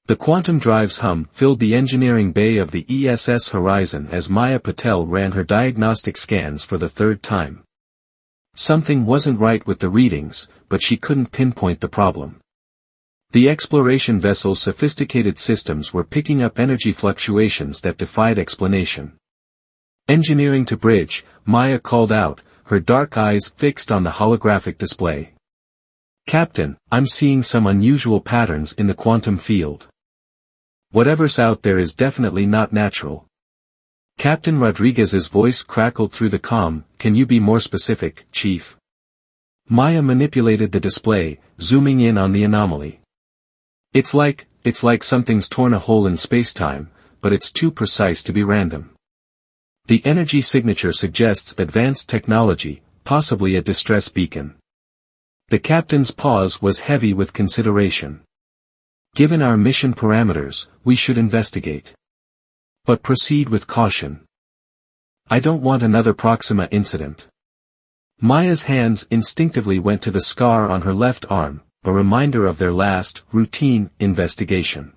The quantum drive's hum filled the engineering bay of the ESS Horizon as Maya Patel ran her diagnostic scans for the third time. Something wasn't right with the readings, but she couldn't pinpoint the problem. The exploration vessel's sophisticated systems were picking up energy fluctuations that defied explanation. Engineering to bridge, Maya called out, her dark eyes fixed on the holographic display. "Captain, I'm seeing some unusual patterns in the quantum field. Whatever's out there is definitely not natural." Captain Rodriguez's voice crackled through the comm, "Can you be more specific, Chief?" Maya manipulated the display, zooming in on the anomaly. It's like something's torn a hole in space-time, but it's too precise to be random. The energy signature suggests advanced technology, possibly a distress beacon." The captain's pause was heavy with consideration. "Given our mission parameters, we should investigate. But proceed with caution. I don't want another Proxima incident." Maya's hands instinctively went to the scar on her left arm, a reminder of their last, routine, investigation.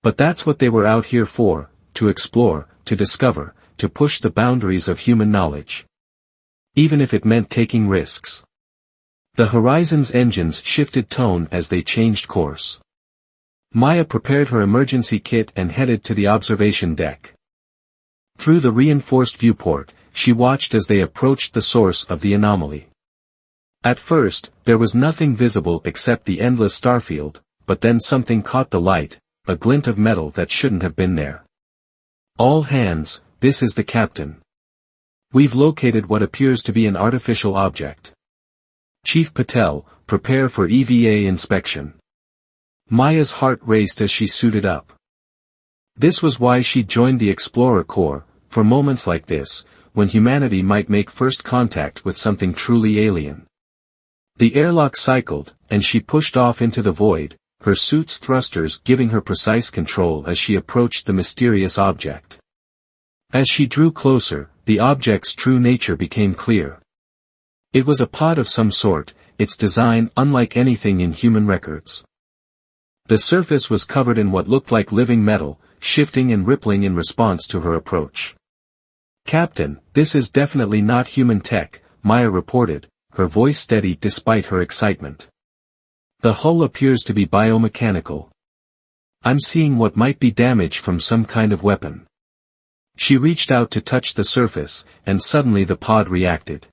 But that's what they were out here for, to explore, to discover, to push the boundaries of human knowledge. Even if it meant taking risks. The Horizon's engines shifted tone as they changed course. Maya prepared her emergency kit and headed to the observation deck. Through the reinforced viewport, she watched as they approached the source of the anomaly. At first, there was nothing visible except the endless starfield, but then something caught the light, a glint of metal that shouldn't have been there. "All hands, this is the captain. We've located what appears to be an artificial object. Chief Patel, prepare for EVA inspection." Maya's heart raced as she suited up. This was why she joined the Explorer Corps, for moments like this, when humanity might make first contact with something truly alien. The airlock cycled, and she pushed off into the void, her suit's thrusters giving her precise control as she approached the mysterious object. As she drew closer, the object's true nature became clear. It was a pod of some sort, its design unlike anything in human records. The surface was covered in what looked like living metal, shifting and rippling in response to her approach. "Captain, this is definitely not human tech," Maya reported, her voice steady despite her excitement. "The hull appears to be biomechanical. I'm seeing what might be damage from some kind of weapon." She reached out to touch the surface, and suddenly the pod reacted.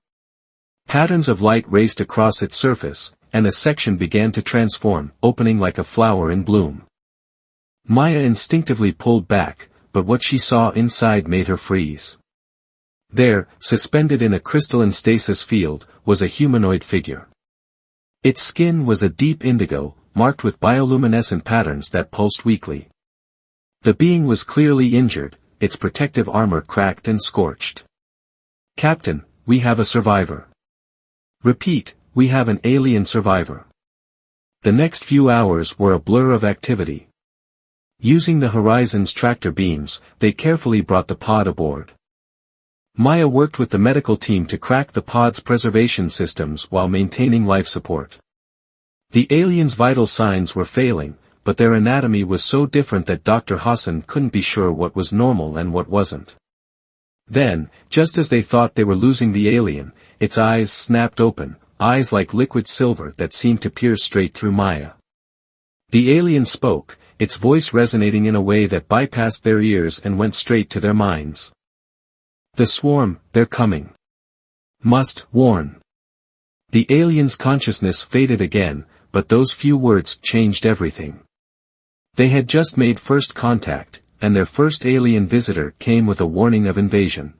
Patterns of light raced across its surface, and a section began to transform, opening like a flower in bloom. Maya instinctively pulled back, but what she saw inside made her freeze. There, suspended in a crystalline stasis field, was a humanoid figure. Its skin was a deep indigo, marked with bioluminescent patterns that pulsed weakly. The being was clearly injured, its protective armor cracked and scorched. "Captain, we have a survivor." "Repeat, we have an alien survivor." The next few hours were a blur of activity. Using the Horizon's tractor beams, they carefully brought the pod aboard. Maya worked with the medical team to crack the pod's preservation systems while maintaining life support. The aliens' vital signs were failing, but their anatomy was so different that Dr. Hassan couldn't be sure what was normal and what wasn't. Then, just as they thought they were losing the alien, its eyes snapped open, eyes like liquid silver that seemed to pierce straight through Maya. The alien spoke, its voice resonating in a way that bypassed their ears and went straight to their minds. "The swarm, they're coming. Must warn." The alien's consciousness faded again, but those few words changed everything. They had just made first contact, and their first alien visitor came with a warning of invasion.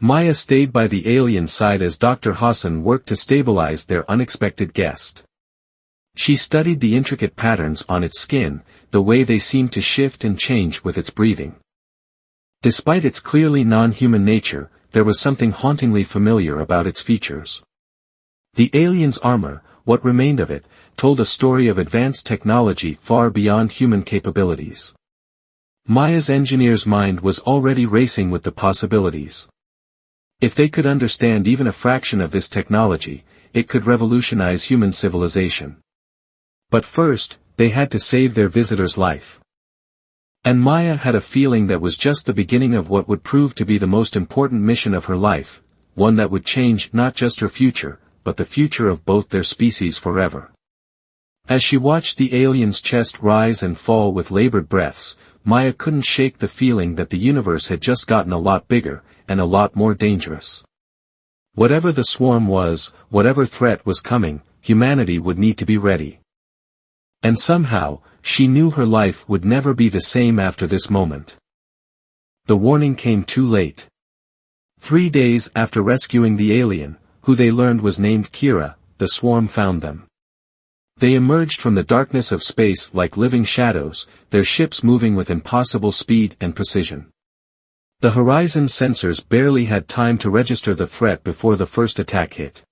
Maya stayed by the alien's side as Dr. Hassan worked to stabilize their unexpected guest. She studied the intricate patterns on its skin, the way they seemed to shift and change with its breathing. Despite its clearly non-human nature, there was something hauntingly familiar about its features. The alien's armor, what remained of it, told a story of advanced technology far beyond human capabilities. Maya's engineer's mind was already racing with the possibilities. If they could understand even a fraction of this technology, it could revolutionize human civilization. But first, they had to save their visitor's life. And Maya had a feeling that was just the beginning of what would prove to be the most important mission of her life, one that would change not just her future, but the future of both their species forever. As she watched the alien's chest rise and fall with labored breaths, Maya couldn't shake the feeling that the universe had just gotten a lot bigger, and a lot more dangerous. Whatever the swarm was, whatever threat was coming, humanity would need to be ready. And somehow, she knew her life would never be the same after this moment. The warning came too late. 3 days after rescuing the alien, who they learned was named Kira, the swarm found them. They emerged from the darkness of space like living shadows, their ships moving with impossible speed and precision. The Horizon sensors barely had time to register the threat before the first attack hit.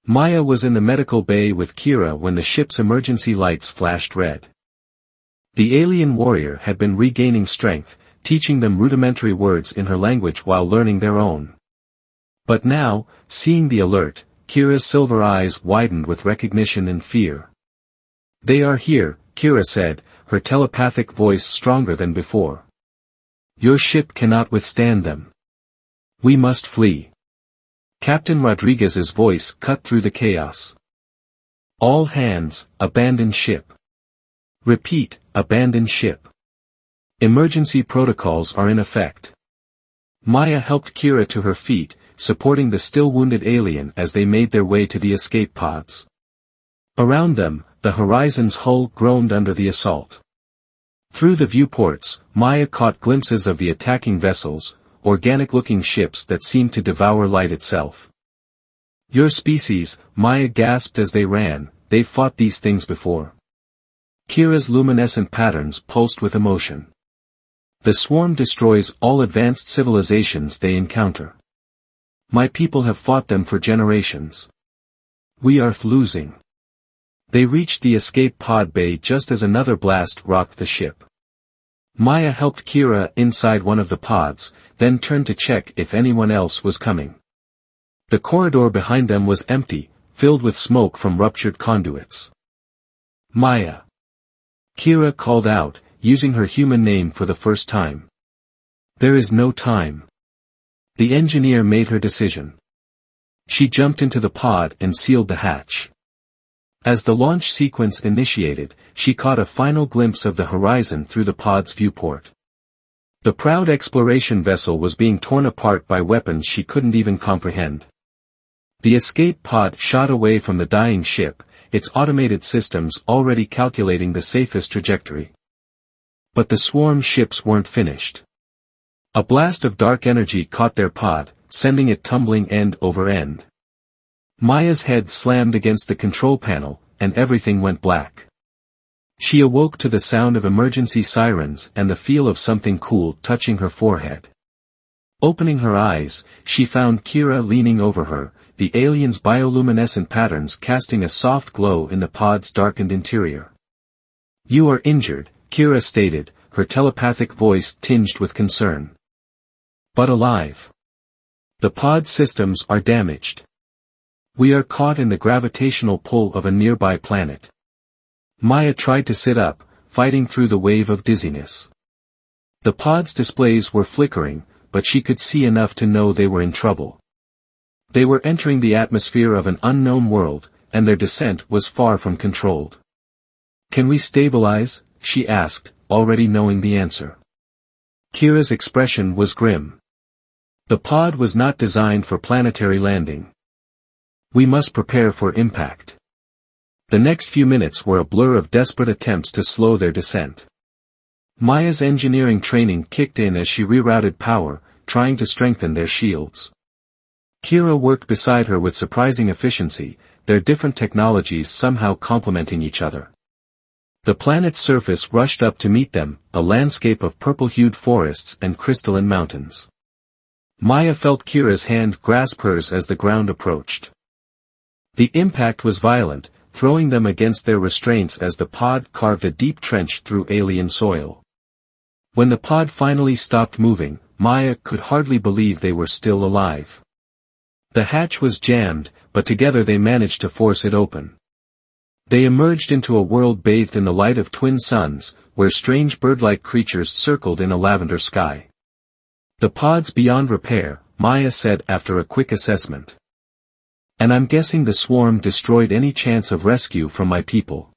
Maya was in the medical bay with Kira when the ship's emergency lights flashed red. The alien warrior had been regaining strength, teaching them rudimentary words in her language while learning their own. But now, seeing the alert, Kira's silver eyes widened with recognition and fear. "They are here," Kira said, her telepathic voice stronger than before. "Your ship cannot withstand them. We must flee." Captain Rodriguez's voice cut through the chaos. "All hands, abandon ship. Repeat, abandon ship. Emergency protocols are in effect." Maya helped Kira to her feet, supporting the still wounded alien as they made their way to the escape pods. Around them, the Horizon's hull groaned under the assault. Through the viewports, Maya caught glimpses of the attacking vessels, organic-looking ships that seemed to devour light itself. "Your species," Maya gasped as they ran, "they've fought these things before." Kira's luminescent patterns pulsed with emotion. "The swarm destroys all advanced civilizations they encounter. My people have fought them for generations. We are losing." They reached the escape pod bay just as another blast rocked the ship. Maya helped Kira inside one of the pods, then turned to check if anyone else was coming. The corridor behind them was empty, filled with smoke from ruptured conduits. "Maya!" Kira called out, using her human name for the first time. "There is no time." The engineer made her decision. She jumped into the pod and sealed the hatch. As the launch sequence initiated, she caught a final glimpse of the Horizon through the pod's viewport. The proud exploration vessel was being torn apart by weapons she couldn't even comprehend. The escape pod shot away from the dying ship, its automated systems already calculating the safest trajectory. But the swarm ships weren't finished. A blast of dark energy caught their pod, sending it tumbling end over end. Maya's head slammed against the control panel, and everything went black. She awoke to the sound of emergency sirens and the feel of something cool touching her forehead. Opening her eyes, she found Kira leaning over her, the alien's bioluminescent patterns casting a soft glow in the pod's darkened interior. "You are injured," Kira stated, her telepathic voice tinged with concern. "But alive. The pod systems are damaged. We are caught in the gravitational pull of a nearby planet." Maya tried to sit up, fighting through the wave of dizziness. The pod's displays were flickering, but she could see enough to know they were in trouble. They were entering the atmosphere of an unknown world, and their descent was far from controlled. "Can we stabilize?" she asked, already knowing the answer. Kira's expression was grim. The pod was not designed for planetary landing. "We must prepare for impact." The next few minutes were a blur of desperate attempts to slow their descent. Maya's engineering training kicked in as she rerouted power, trying to strengthen their shields. Kira worked beside her with surprising efficiency, their different technologies somehow complementing each other. The planet's surface rushed up to meet them, a landscape of purple-hued forests and crystalline mountains. Maya felt Kira's hand grasp hers as the ground approached. The impact was violent, throwing them against their restraints as the pod carved a deep trench through alien soil. When the pod finally stopped moving, Maya could hardly believe they were still alive. The hatch was jammed, but together they managed to force it open. They emerged into a world bathed in the light of twin suns, where strange bird-like creatures circled in a lavender sky. The pod's beyond repair, Maya said after a quick assessment. And I'm guessing the swarm destroyed any chance of rescue from my people.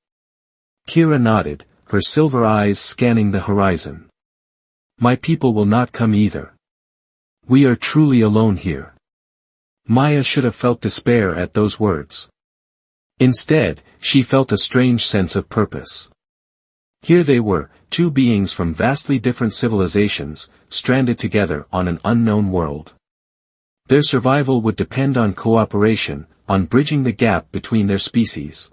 Kira nodded, her silver eyes scanning the horizon. My people will not come either. We are truly alone here. Maya should have felt despair at those words. Instead, she felt a strange sense of purpose. Here they were, two beings from vastly different civilizations, stranded together on an unknown world. Their survival would depend on cooperation, on bridging the gap between their species.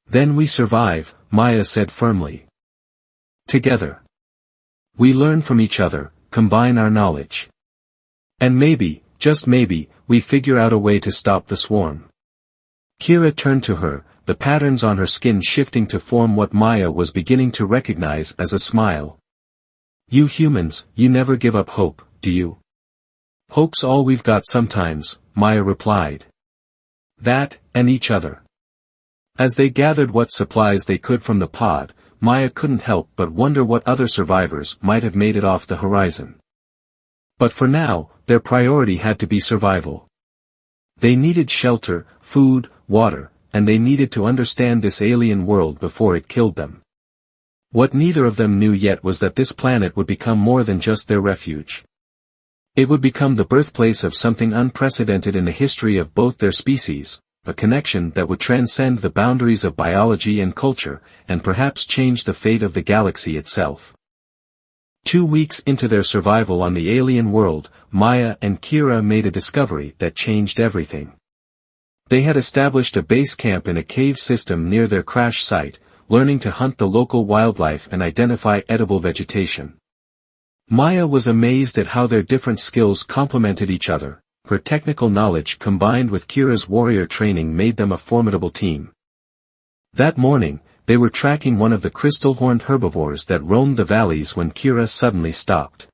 Then we survive, Maya said firmly. Together. We learn from each other, combine our knowledge. And maybe, just maybe, we figure out a way to stop the swarm. Kira turned to her, the patterns on her skin shifting to form what Maya was beginning to recognize as a smile. You humans, you never give up hope, do you? Hope's all we've got sometimes, Maya replied. That, and each other. As they gathered what supplies they could from the pod, Maya couldn't help but wonder what other survivors might have made it off the horizon. But for now, their priority had to be survival. They needed shelter, food, water, and they needed to understand this alien world before it killed them. What neither of them knew yet was that this planet would become more than just their refuge. It would become the birthplace of something unprecedented in the history of both their species, a connection that would transcend the boundaries of biology and culture, and perhaps change the fate of the galaxy itself. 2 weeks into their survival on the alien world, Maya and Kira made a discovery that changed everything. They had established a base camp in a cave system near their crash site, learning to hunt the local wildlife and identify edible vegetation. Maya was amazed at how their different skills complemented each other. Her technical knowledge combined with Kira's warrior training made them a formidable team. That morning, they were tracking one of the crystal-horned herbivores that roamed the valleys when Kira suddenly stopped.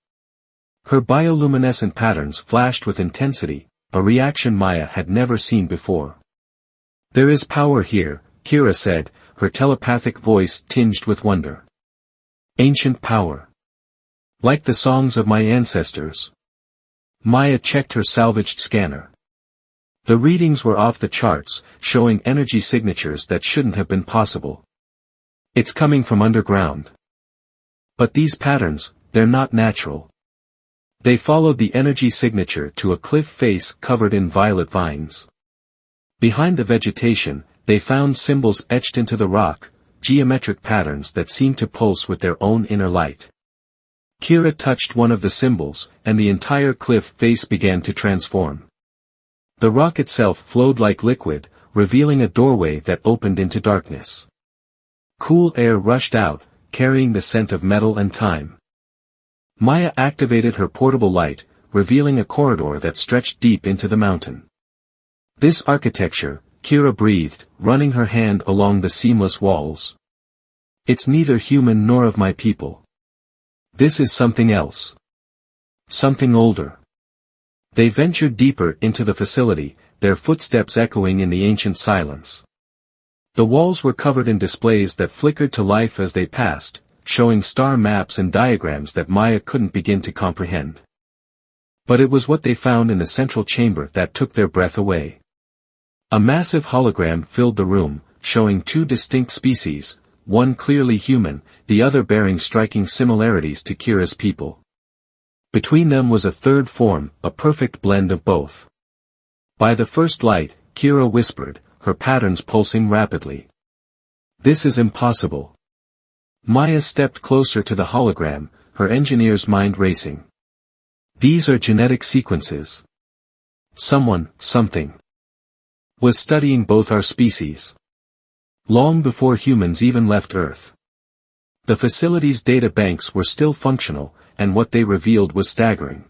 Her bioluminescent patterns flashed with intensity, a reaction Maya had never seen before. There is power here, Kira said, her telepathic voice tinged with wonder. Ancient power. Like the songs of my ancestors. Maya checked her salvaged scanner. The readings were off the charts, showing energy signatures that shouldn't have been possible. It's coming from underground. But these patterns, they're not natural. They followed the energy signature to a cliff face covered in violet vines. Behind the vegetation, they found symbols etched into the rock, geometric patterns that seemed to pulse with their own inner light. Kira touched one of the symbols, and the entire cliff face began to transform. The rock itself flowed like liquid, revealing a doorway that opened into darkness. Cool air rushed out, carrying the scent of metal and time. Maya activated her portable light, revealing a corridor that stretched deep into the mountain. This architecture, Kira breathed, running her hand along the seamless walls. It's neither human nor of my people. This is something else. Something older. They ventured deeper into the facility, their footsteps echoing in the ancient silence. The walls were covered in displays that flickered to life as they passed, showing star maps and diagrams that Maya couldn't begin to comprehend. But it was what they found in the central chamber that took their breath away. A massive hologram filled the room, showing two distinct species, one clearly human, the other bearing striking similarities to Kira's people. Between them was a third form, a perfect blend of both. By the first light, Kira whispered, her patterns pulsing rapidly. This is impossible. Maya stepped closer to the hologram, her engineer's mind racing. These are genetic sequences. Someone, something, was studying both our species. Long before humans even left Earth. The facility's data banks were still functional, and what they revealed was staggering.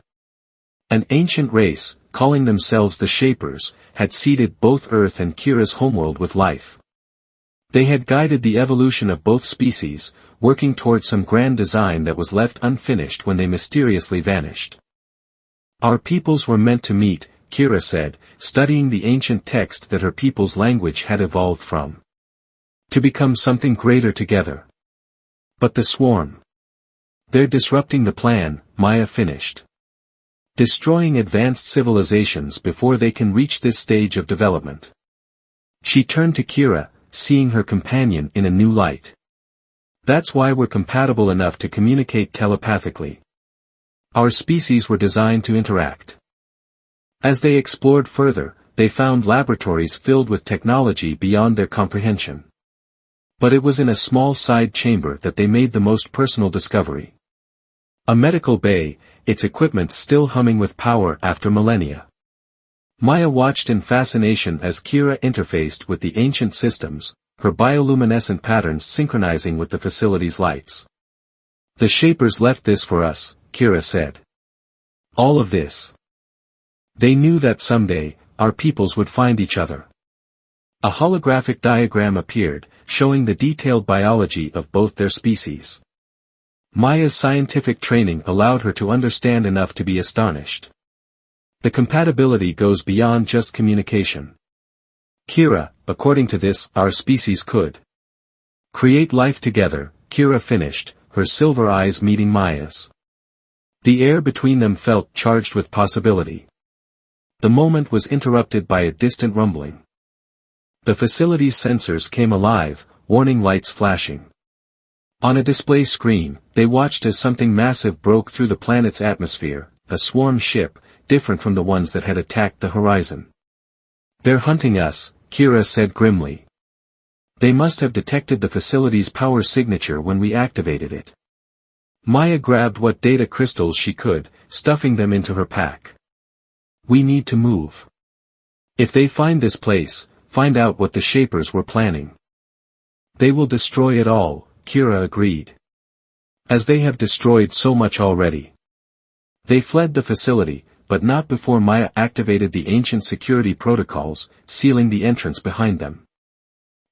An ancient race, calling themselves the Shapers, had seeded both Earth and Kira's homeworld with life. They had guided the evolution of both species, working toward some grand design that was left unfinished when they mysteriously vanished. Our peoples were meant to meet, Kira said, studying the ancient text that her people's language had evolved from. To become something greater together. But the swarm. They're disrupting the plan, Maya finished. Destroying advanced civilizations before they can reach this stage of development. She turned to Kira, seeing her companion in a new light. That's why we're compatible enough to communicate telepathically. Our species were designed to interact. As they explored further, they found laboratories filled with technology beyond their comprehension. But it was in a small side chamber that they made the most personal discovery. A medical bay, its equipment still humming with power after millennia. Maya watched in fascination as Kira interfaced with the ancient systems, her bioluminescent patterns synchronizing with the facility's lights. The Shapers left this for us, Kira said. All of this. They knew that someday, our peoples would find each other. A holographic diagram appeared, showing the detailed biology of both their species. Maya's scientific training allowed her to understand enough to be astonished. The compatibility goes beyond just communication. Kira, according to this, our species could create life together, Kira finished, her silver eyes meeting Maya's. The air between them felt charged with possibility. The moment was interrupted by a distant rumbling. The facility's sensors came alive, warning lights flashing. On a display screen, they watched as something massive broke through the planet's atmosphere, a swarm ship, different from the ones that had attacked the horizon. They're hunting us, Kira said grimly. They must have detected the facility's power signature when we activated it. Maya grabbed what data crystals she could, stuffing them into her pack. We need to move. If they find this place, find out what the Shapers were planning. They will destroy it all, Kira agreed. As they have destroyed so much already. They fled the facility, but not before Maya activated the ancient security protocols, sealing the entrance behind them.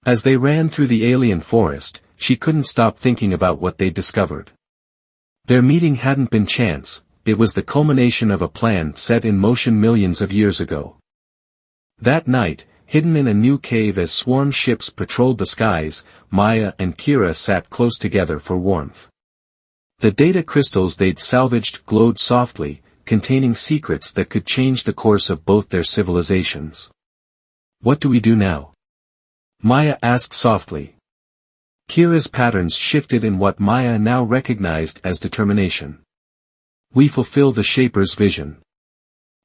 As they ran through the alien forest, she couldn't stop thinking about what they'd discovered. Their meeting hadn't been chance, it was the culmination of a plan set in motion millions of years ago. That night, hidden in a new cave as swarm ships patrolled the skies, Maya and Kira sat close together for warmth. The data crystals they'd salvaged glowed softly, containing secrets that could change the course of both their civilizations. What do we do now? Maya asked softly. Kira's patterns shifted in what Maya now recognized as determination. We fulfill the Shaper's vision.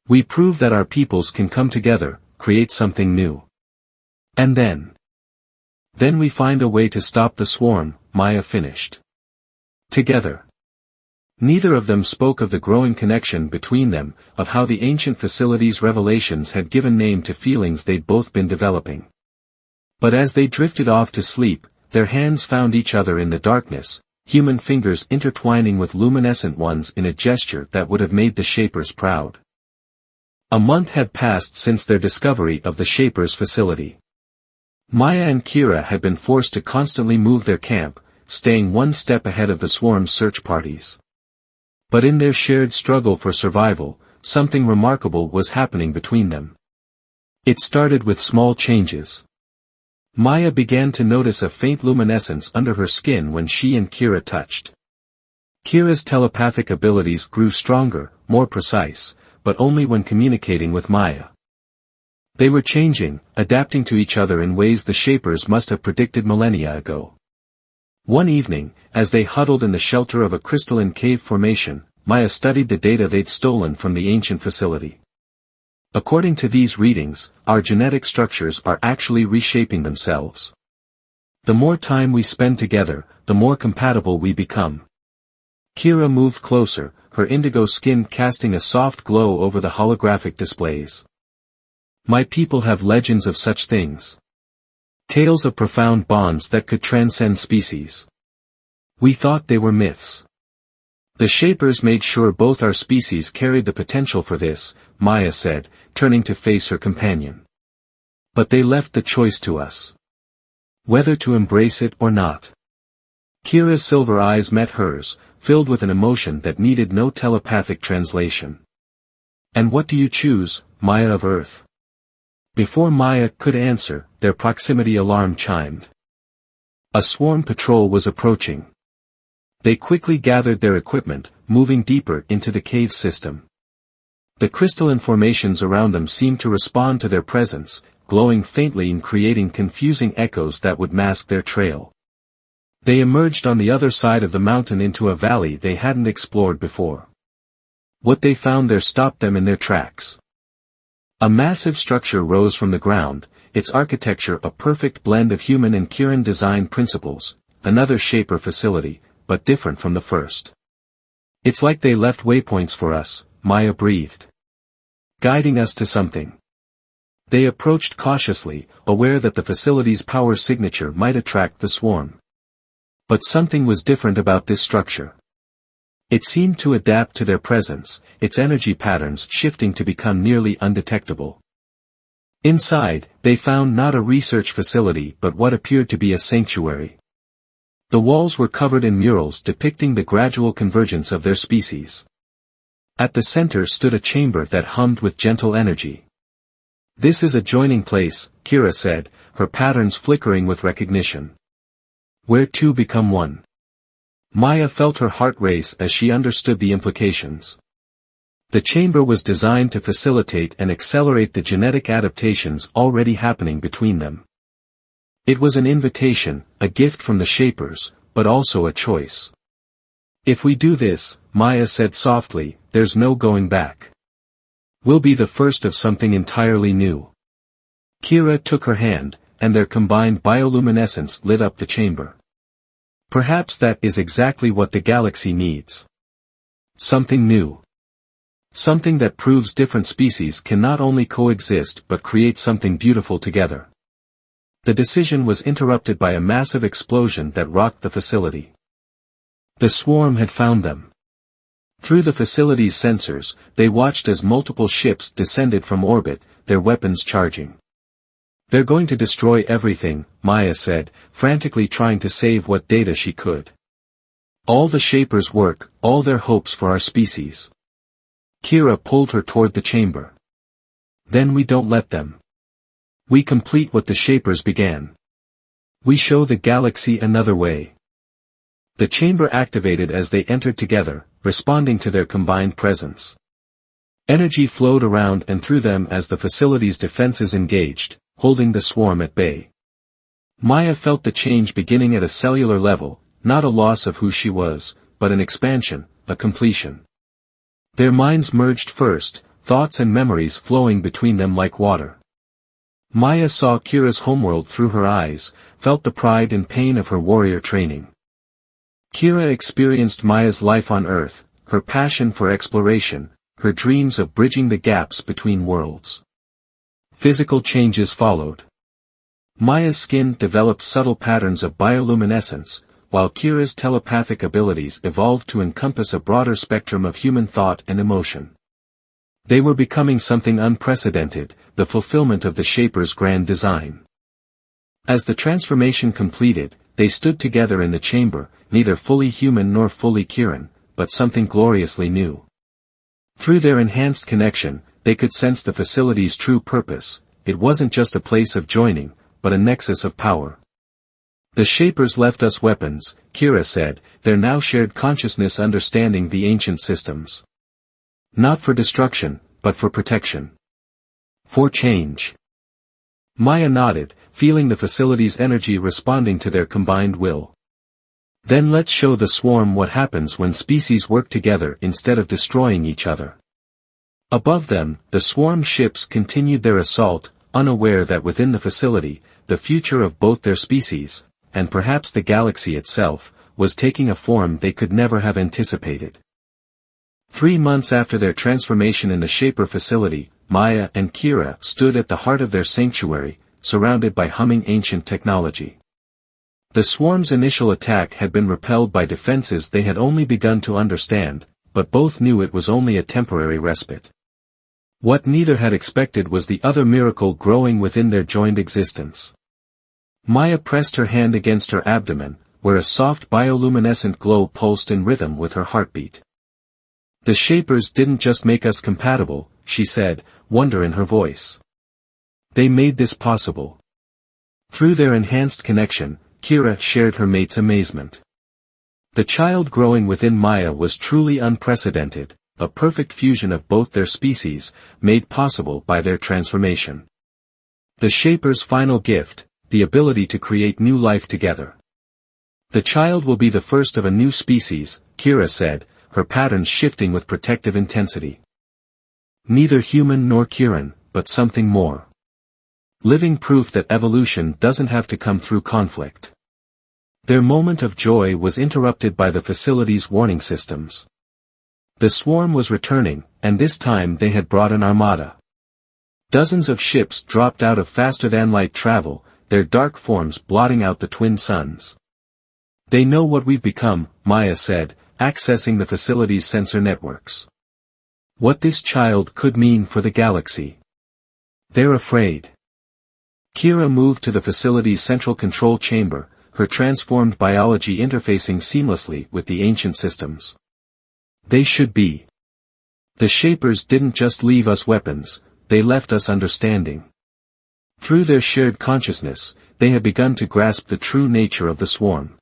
We prove that our peoples can come together, create something new. And then we find a way to stop the swarm, Maya finished. Together. Neither of them spoke of the growing connection between them, of how the ancient facility's revelations had given name to feelings they'd both been developing. But as they drifted off to sleep, their hands found each other in the darkness, human fingers intertwining with luminescent ones in a gesture that would have made the Shapers proud. A month had passed since their discovery of the Shapers' facility. Maya and Kira had been forced to constantly move their camp, staying one step ahead of the swarm's search parties. But in their shared struggle for survival, something remarkable was happening between them. It started with small changes. Maya began to notice a faint luminescence under her skin when she and Kira touched. Kira's telepathic abilities grew stronger, more precise, but only when communicating with Maya. They were changing, adapting to each other in ways the Shapers must have predicted millennia ago. One evening, as they huddled in the shelter of a crystalline cave formation, Maya studied the data they'd stolen from the ancient facility. According to these readings, our genetic structures are actually reshaping themselves. The more time we spend together, the more compatible we become. Kira moved closer, her indigo skin casting a soft glow over the holographic displays. My people have legends of such things. Tales of profound bonds that could transcend species. We thought they were myths. The Shapers made sure both our species carried the potential for this, Maya said, turning to face her companion. But they left the choice to us. Whether to embrace it or not. Kira's silver eyes met hers, filled with an emotion that needed no telepathic translation. And what do you choose, Maya of Earth? Before Maya could answer, their proximity alarm chimed. A swarm patrol was approaching. They quickly gathered their equipment, moving deeper into the cave system. The crystalline formations around them seemed to respond to their presence, glowing faintly and creating confusing echoes that would mask their trail. They emerged on the other side of the mountain into a valley they hadn't explored before. What they found there stopped them in their tracks. A massive structure rose from the ground, its architecture a perfect blend of human and Kiran design principles, another shaper facility, but different from the first. It's like they left waypoints for us, Maya breathed. Guiding us to something. They approached cautiously, aware that the facility's power signature might attract the swarm. But something was different about this structure. It seemed to adapt to their presence, its energy patterns shifting to become nearly undetectable. Inside, they found not a research facility but what appeared to be a sanctuary. The walls were covered in murals depicting the gradual convergence of their species. At the center stood a chamber that hummed with gentle energy. This is a joining place, Kira said, her patterns flickering with recognition. Where two become one. Maya felt her heart race as she understood the implications. The chamber was designed to facilitate and accelerate the genetic adaptations already happening between them. It was an invitation, a gift from the Shapers, but also a choice. If we do this, Maya said softly, there's no going back. We'll be the first of something entirely new. Kira took her hand, and their combined bioluminescence lit up the chamber. Perhaps that is exactly what the galaxy needs. Something new. Something that proves different species can not only coexist but create something beautiful together. The decision was interrupted by a massive explosion that rocked the facility. The swarm had found them. Through the facility's sensors, they watched as multiple ships descended from orbit, their weapons charging. They're going to destroy everything, Maya said, frantically trying to save what data she could. All the Shapers' work, all their hopes for our species. Kira pulled her toward the chamber. Then we don't let them. We complete what the Shapers began. We show the galaxy another way. The chamber activated as they entered together, responding to their combined presence. Energy flowed around and through them as the facility's defenses engaged, holding the swarm at bay. Maya felt the change beginning at a cellular level, not a loss of who she was, but an expansion, a completion. Their minds merged first, thoughts and memories flowing between them like water. Maya saw Kira's homeworld through her eyes, felt the pride and pain of her warrior training. Kira experienced Maya's life on Earth, her passion for exploration, her dreams of bridging the gaps between worlds. Physical changes followed. Maya's skin developed subtle patterns of bioluminescence, while Kira's telepathic abilities evolved to encompass a broader spectrum of human thought and emotion. They were becoming something unprecedented, the fulfillment of the Shaper's grand design. As the transformation completed, they stood together in the chamber, neither fully human nor fully Kiran, but something gloriously new. Through their enhanced connection, they could sense the facility's true purpose. It wasn't just a place of joining, but a nexus of power. The Shapers left us weapons, Kira said, their now shared consciousness understanding the ancient systems. Not for destruction, but for protection. For change. Maya nodded, feeling the facility's energy responding to their combined will. Then let's show the swarm what happens when species work together instead of destroying each other. Above them, the swarm ships continued their assault, unaware that within the facility, the future of both their species, and perhaps the galaxy itself, was taking a form they could never have anticipated. 3 months after their transformation in the Shaper facility, Maya and Kira stood at the heart of their sanctuary, surrounded by humming ancient technology. The swarm's initial attack had been repelled by defenses they had only begun to understand, but both knew it was only a temporary respite. What neither had expected was the other miracle growing within their joined existence. Maya pressed her hand against her abdomen, where a soft bioluminescent glow pulsed in rhythm with her heartbeat. The Shapers didn't just make us compatible, she said, wonder in her voice. They made this possible. Through their enhanced connection, Kira shared her mate's amazement. The child growing within Maya was truly unprecedented, a perfect fusion of both their species, made possible by their transformation. The Shaper's final gift, the ability to create new life together. The child will be the first of a new species, Kira said, her patterns shifting with protective intensity. Neither human nor Kiran, but something more. Living proof that evolution doesn't have to come through conflict. Their moment of joy was interrupted by the facility's warning systems. The swarm was returning, and this time they had brought an armada. Dozens of ships dropped out of faster-than-light travel, their dark forms blotting out the twin suns. They know what we've become, Maya said, accessing the facility's sensor networks. What this child could mean for the galaxy. They're afraid. Kira moved to the facility's central control chamber, her transformed biology interfacing seamlessly with the ancient systems. They should be. The Shapers didn't just leave us weapons, they left us understanding. Through their shared consciousness, they had begun to grasp the true nature of the swarm.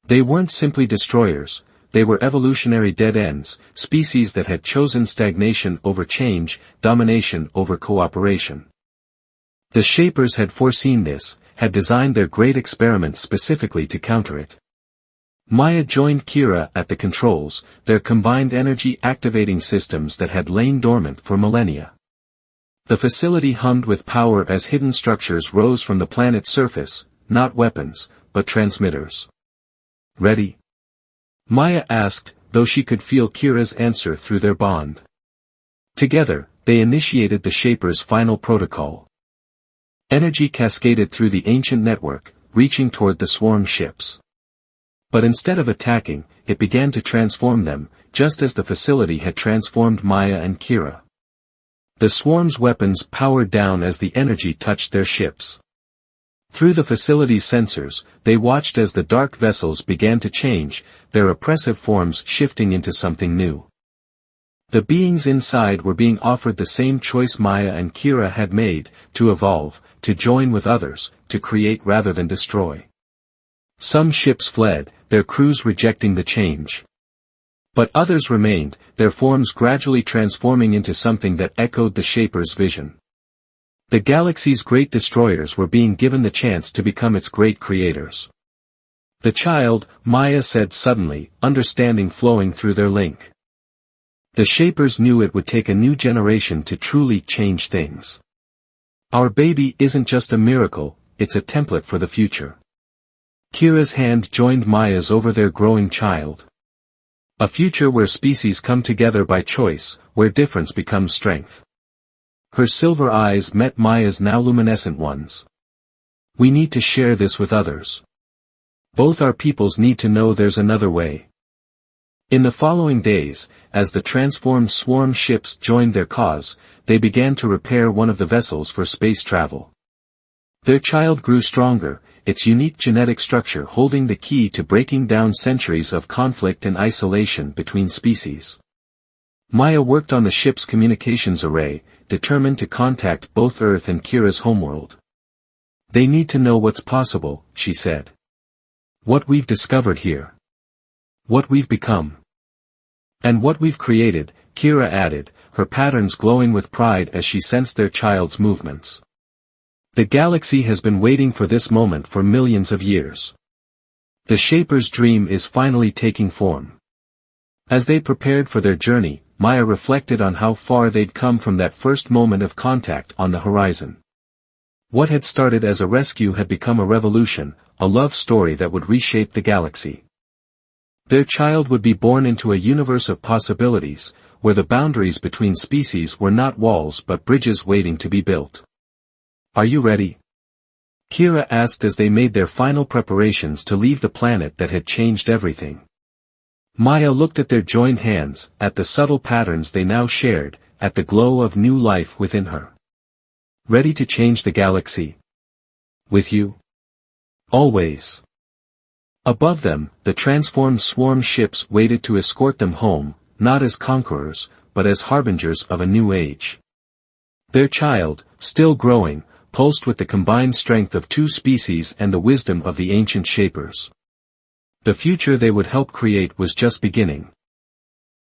They weren't simply destroyers, they were evolutionary dead ends, species that had chosen stagnation over change, domination over cooperation. The Shapers had foreseen this, had designed their great experiment specifically to counter it. Maya joined Kira at the controls, their combined energy activating systems that had lain dormant for millennia. The facility hummed with power as hidden structures rose from the planet's surface, not weapons, but transmitters. Ready? Maya asked, though she could feel Kira's answer through their bond. Together, they initiated the Shaper's final protocol. Energy cascaded through the ancient network, reaching toward the swarm ships. But instead of attacking, it began to transform them, just as the facility had transformed Maya and Kira. The swarm's weapons powered down as the energy touched their ships. Through the facility's sensors, they watched as the dark vessels began to change, their oppressive forms shifting into something new. The beings inside were being offered the same choice Maya and Kira had made, to evolve, to join with others, to create rather than destroy. Some ships fled, their crews rejecting the change. But others remained, their forms gradually transforming into something that echoed the Shaper's vision. The galaxy's great destroyers were being given the chance to become its great creators. The child, Maya said suddenly, understanding flowing through their link. The Shapers knew it would take a new generation to truly change things. Our baby isn't just a miracle, it's a template for the future. Kira's hand joined Maya's over their growing child. A future where species come together by choice, where difference becomes strength. Her silver eyes met Maya's now luminescent ones. We need to share this with others. Both our peoples need to know there's another way. In the following days, as the transformed swarm ships joined their cause, they began to repair one of the vessels for space travel. Their child grew stronger, its unique genetic structure holding the key to breaking down centuries of conflict and isolation between species. Maya worked on the ship's communications array, determined to contact both Earth and Kira's homeworld. They need to know what's possible, she said. What we've discovered here. What we've become. And what we've created, Kira added, her patterns glowing with pride as she sensed their child's movements. The galaxy has been waiting for this moment for millions of years. The Shaper's dream is finally taking form. As they prepared for their journey, Maya reflected on how far they'd come from that first moment of contact on the horizon. What had started as a rescue had become a revolution, a love story that would reshape the galaxy. Their child would be born into a universe of possibilities, where the boundaries between species were not walls but bridges waiting to be built. Are you ready? Kira asked as they made their final preparations to leave the planet that had changed everything. Maya looked at their joined hands, at the subtle patterns they now shared, at the glow of new life within her. Ready to change the galaxy? With you? Always. Above them, the transformed swarm ships waited to escort them home, not as conquerors, but as harbingers of a new age. Their child, still growing, pulsed with the combined strength of two species and the wisdom of the ancient shapers. The future they would help create was just beginning.